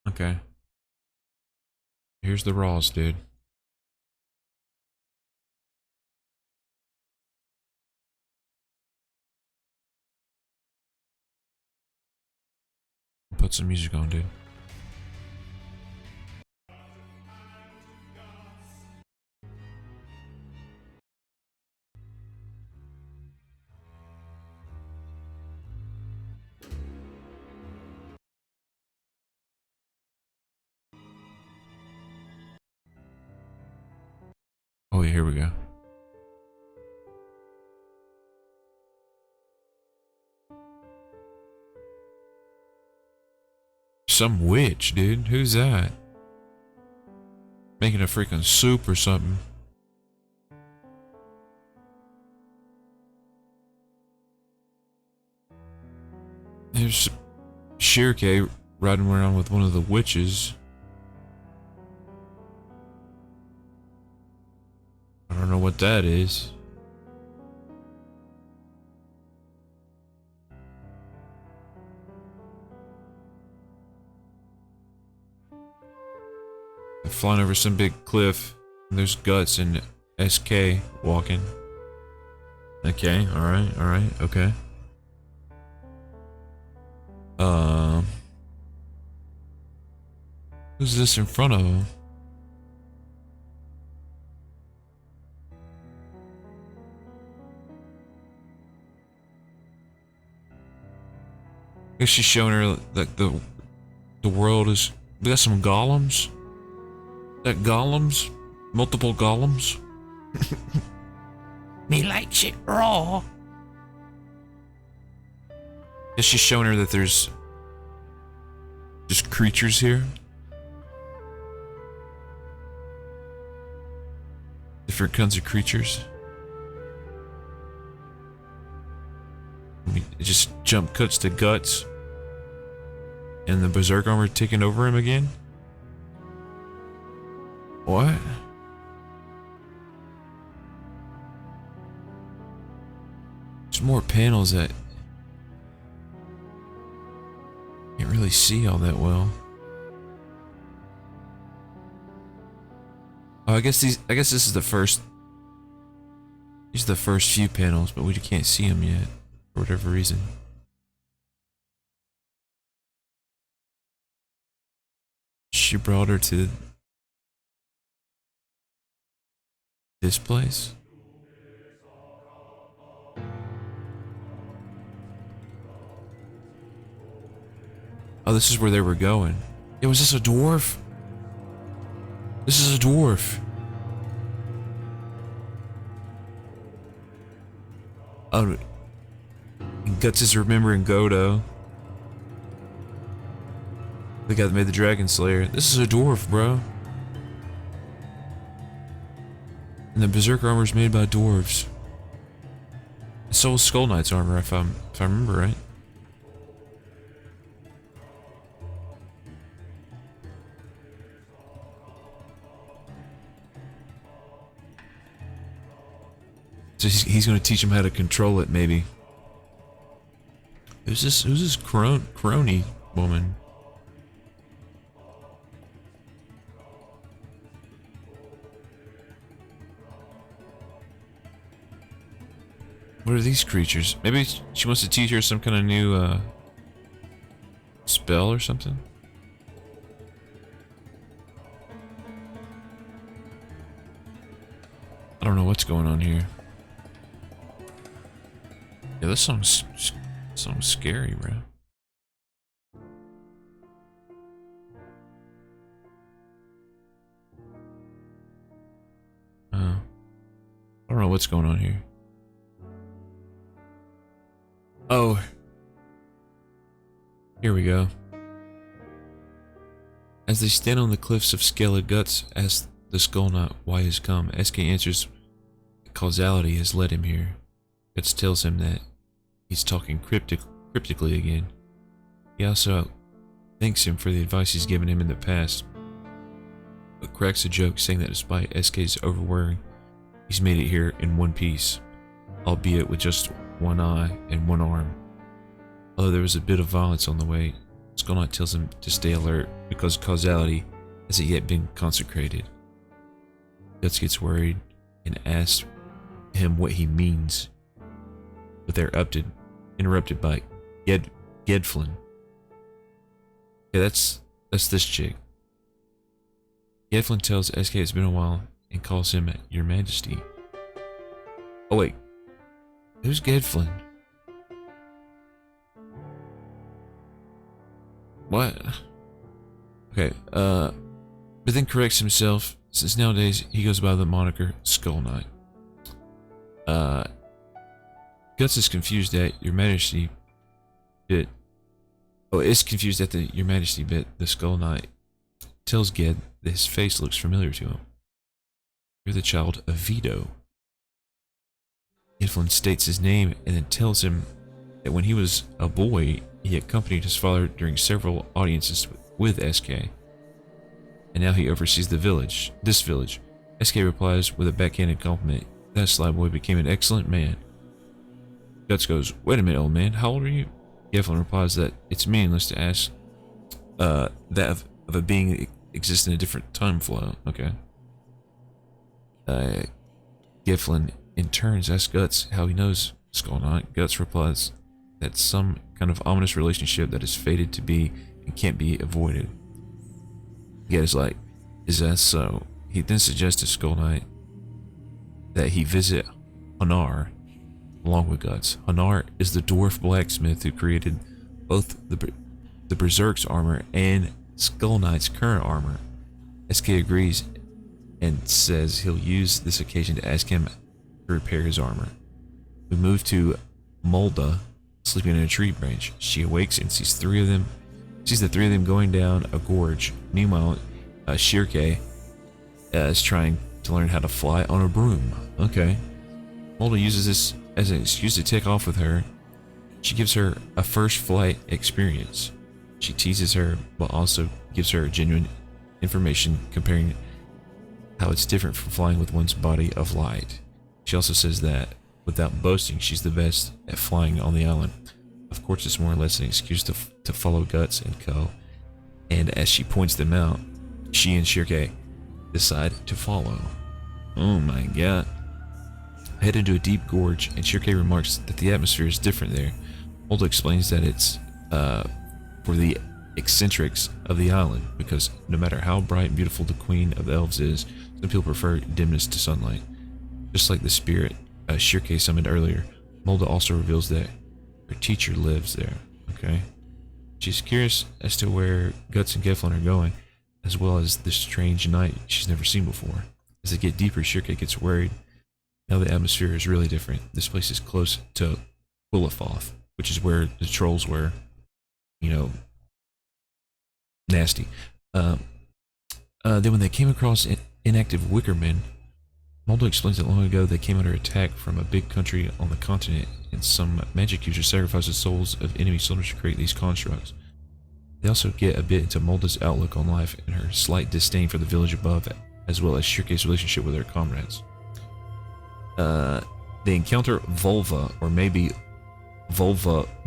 Okay. Here's the raws, dude. Put some music on, dude. Oh yeah, here we go. Some witch, dude. Who's that? Making a freaking soup or something. There's Shirke riding around with one of the witches. I don't know what that is. They're flying over some big cliff. And there's Guts and SK walking. Okay, alright, okay. Who's this in front of him? I guess she's showing her that the world is. We got some golems. That golems, multiple golems. Me likes it raw. Is she showing her that there's just creatures here? Different kinds of creatures. It just jump cuts to Guts. And the Berserk armor taking over him again? What? There's more panels that can't really see all that well. Oh, I guess this is the first. These are the first few panels, but we can't see them yet for whatever reason. She brought her to this place. Oh, this is where they were going. Yeah, was this a dwarf? This is a dwarf. Oh, Guts is remembering Godo. The guy that made the Dragon Slayer. This is a dwarf, bro. And the Berserk armor is made by dwarves. So is Skull Knight's armor, if I remember right. So he's going to teach him how to control it, maybe. Who's this crony woman? What are these creatures? Maybe she wants to teach her some kind of new spell or something? I don't know what's going on here. Yeah, this song's scary, bro. I don't know what's going on here. Oh. Here we go. As they stand on the cliffs of Skella, Guts asks the Skull Knight why he has come. SK answers causality has led him here. Guts tells him that he's talking cryptically again. He also thanks him for the advice he's given him in the past, but cracks a joke saying that despite SK's overwearing, he's made it here in one piece, albeit with just one eye and one arm. Although there was a bit of violence on the way, Skull Knight tells him to stay alert because causality hasn't yet been consecrated. Guts gets worried and asks him what he means, but they're interrupted by Gedflin. Yeah, that's this chick. Gedflin tells SK it's been a while and calls him Your Majesty. Oh wait, who's Gedflin? What? Okay, but then corrects himself since nowadays he goes by the moniker Skull Knight. Guts is confused at Your Majesty bit. Oh, is confused at the Your Majesty bit. The Skull Knight tells Ged that his face looks familiar to him. You're the child of Vito. Gedflin states his name and then tells him that when he was a boy, he accompanied his father during several audiences with SK, and now he oversees this village. SK replies with a backhanded compliment. That sly boy became an excellent man. Guts goes, wait a minute, old man, how old are you? Gedflin replies that it's meaningless to ask that of a being that exists in a different time flow. Okay. Gedflin in turn asks Guts how he knows Skull Knight. Guts replies that some kind of ominous relationship that is fated to be and can't be avoided. Ged is like, is that so? He then suggests to Skull Knight that he visit Hanar along with Guts. Hanar is the dwarf blacksmith who created both the Berserk's armor and Skull Knight's current armor. SK agrees and says he'll use this occasion to ask him to repair his armor. We move to Molda sleeping in a tree branch. She awakes and sees the three of them going down a gorge. Meanwhile, Shirke is trying to learn how to fly on a broom. Okay. Molda uses this as an excuse to take off with her. She gives her a first flight experience. She teases her, but also gives her genuine information comparing how it's different from flying with one's body of light. She also says that, without boasting, she's the best at flying on the island. Of course, it's more or less an excuse to follow Guts and co. And as she points them out, she and Shirke decide to follow. Oh my god. Head into a deep gorge, and Shirke remarks that the atmosphere is different there. Molda explains that it's for the eccentrics of the island, because no matter how bright and beautiful the Queen of the Elves is, some people prefer dimness to sunlight. Just like the spirit Shirke summoned earlier, Molda also reveals that her teacher lives there. Okay. She's curious as to where Guts and Gedflin are going, as well as this strange night she's never seen before. As they get deeper, Shirke gets worried. Now the atmosphere is really different. This place is close to Quillifoth, which is where the trolls were, you know, nasty. Then when they came across inactive Wickermen, Molda explains that long ago they came under attack from a big country on the continent, and some magic users sacrificed the souls of enemy soldiers to create these constructs. They also get a bit into Molda's outlook on life and her slight disdain for the village above, as well as Shirke's relationship with her comrades. They encounter Volva, or maybe Volvapa.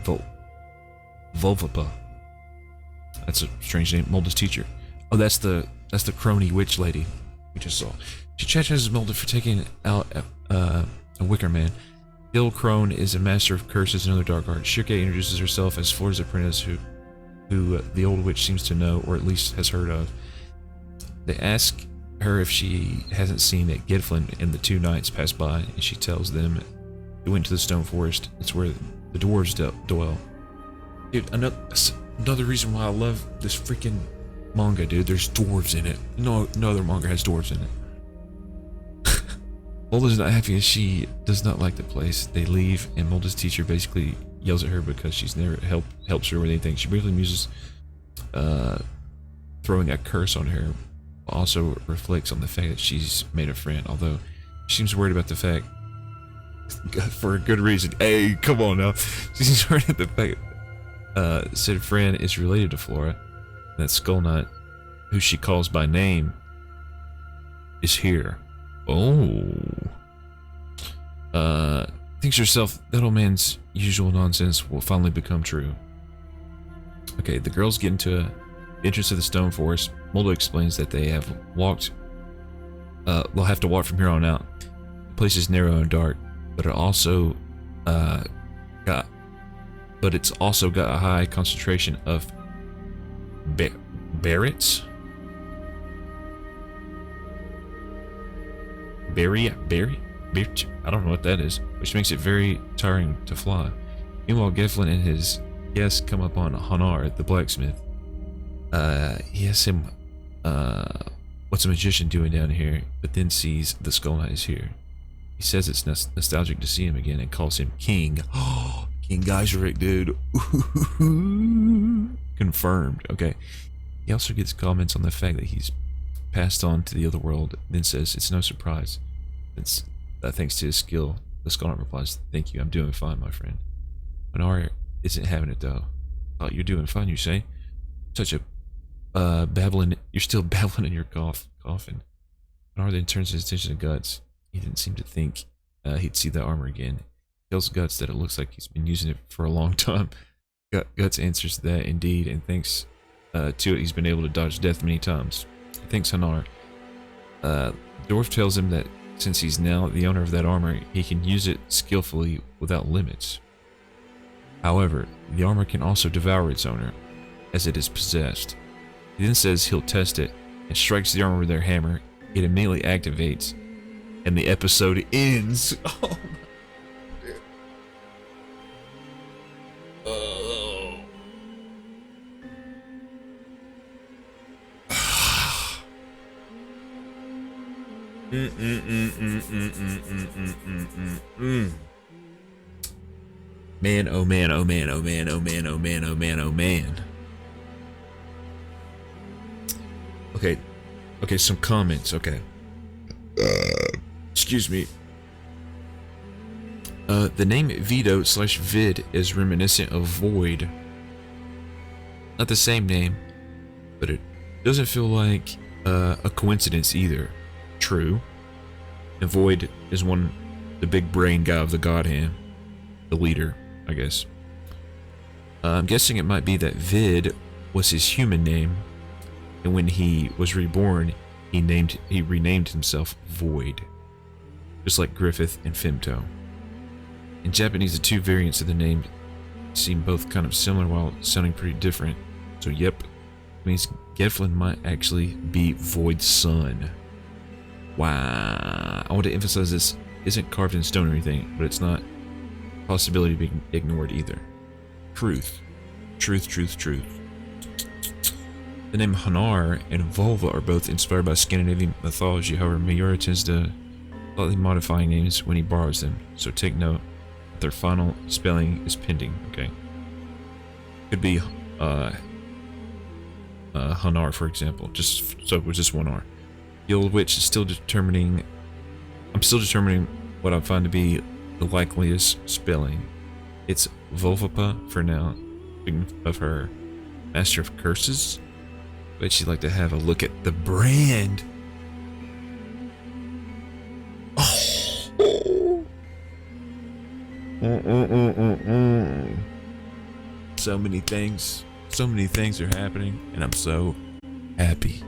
That's a strange name. Molda's teacher. Oh, that's the crony witch lady we just saw. She chastises Molda for taking out a Wicker Man. Gil Crone is a master of curses and other dark arts. Shirke introduces herself as Flora's apprentice, who the old witch seems to know, or at least has heard of. They ask her if she hasn't seen that Gedflin and the two knights pass by, and she tells them they went to the stone forest. It's where the dwarves dwell. Dude, another reason why I love this freaking manga, dude. There's dwarves in it. No other manga has dwarves in it. Molda's not happy as she does not like the place. They leave, and Molda's teacher basically yells at her because she's never helps her with anything. She briefly muses throwing a curse on her. Also reflects on the fact that she's made a friend, although she seems worried about the fact, for a good reason. Hey, come on now. She seems worried about the fact said friend is related to Flora. That Skull Knight, who she calls by name, is here. Oh. Thinks to herself that old man's usual nonsense will finally become true. Okay, the girls get into the entrance of the stone forest. Mulder explains that they have walked. They'll have to walk from here on out. The place is narrow and dark, but it also got. But it's also got a high concentration of berets. Berry, I don't know what that is, which makes it very tiring to fly. Meanwhile, Geflin and his guests come upon Hanar, the blacksmith. He asks him, what's a magician doing down here, but then sees the Skull Knight is here. He says it's nostalgic to see him again and calls him King. Oh, King Geiseric, dude. Confirmed. Okay. He also gets comments on the fact that he's passed on to the other world, then says it's no surprise. It's thanks to his skill. The Skull Knight replies, "Thank you, I'm doing fine, my friend." Hanar isn't having it though. "Oh, you're doing fine, you say? Such a babbling. You're still babbling in your coffin." Hanar then turns his attention to Guts. He didn't seem to think he'd see the armor again. He tells Guts that it looks like he's been using it for a long time. Guts answers that indeed, and thanks to it, he's been able to dodge death many times. He thanks Hanar. The dwarf tells him that since he's now the owner of that armor, he can use it skillfully without limits. However, the armor can also devour its owner, as it is possessed. He then says he'll test it, and strikes the armor with their hammer. It immediately activates, and the episode ends. Oh my. Man, oh man, oh man, oh man, oh man, oh man, oh man, oh man. Okay, some comments, okay. Excuse me. The name Vido/Vid is reminiscent of Void. Not the same name, but it doesn't feel like a coincidence either. True. And Void is the big brain guy of the God Hand. The leader, I guess. I'm guessing it might be that Vid was his human name, and when he was reborn, he renamed himself Void, just like Griffith and Femto. In Japanese, the two variants of the name seem both kind of similar while sounding pretty different. So yep, means Geflin might actually be Void's son. Wow. I want to emphasize this isn't carved in stone or anything, but it's not a possibility being ignored either. Truth. Truth. The name Hanar and Volva are both inspired by Scandinavian mythology. However, Miura tends to slightly modify names when he borrows them, so take note that their final spelling is pending. Okay, could be Hanar, for example, just so with just one R. The old witch is still determining. I'm still determining what I find to be the likeliest spelling. It's Volvapa for now. Speaking of her master of curses, but she'd like to have a look at the brand. Oh. So many things are happening, and I'm so happy.